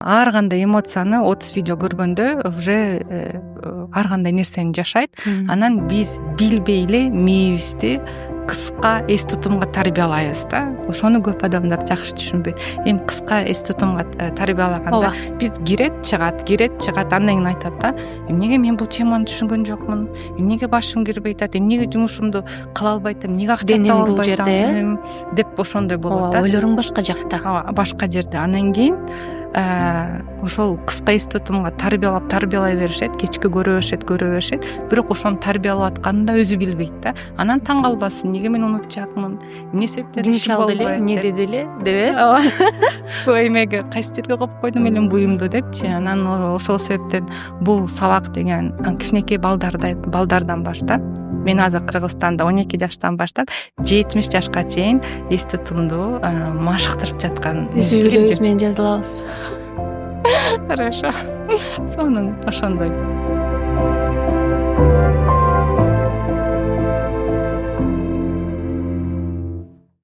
ар кандай эмоцияны 30 видео көргөндө уже ар кандай нерсени жашайт. Анан биз билбей эле мээбизди кыска эс тутумга тарбиялайбыз да. Ошону көп адамдар жакшы түшүнбөйт. Эми кыска эс тутумга тарбиялаганда биз кирет чыгат, андан кийин айтат да, эмнеге мен бул теманы түшүнгөн жокмун, эмнеге башым кирбей атат, эмнеге жумушумду кыла албайт, эмнеге акча таба албайт деп ошондой болот да. Ойлоруң башка жакта. Башка жерде. Андан кийин ошол кыска эс тутумга тарбиялай беришет, кечке көрө беришет. Бирок ошону тарбиялап атканын да өзү билбейт да. Анан таң калбасын, эмнеге мен унутчакмын, эмне себептен иши болбойт, эмне деди эле деп эмеге кайсы жерге коюп койдум эле буюмду депчи. Анан ошол себептен бул сабак деген кичинекей балдардан баштап, мен азыр Кыргызстанда 12 жаштан баштап 70 жашка чейин эс тутумду машыктырып жаткан. Өзүбүз менен жазылабыз. Хорошо. Сонун ошондой.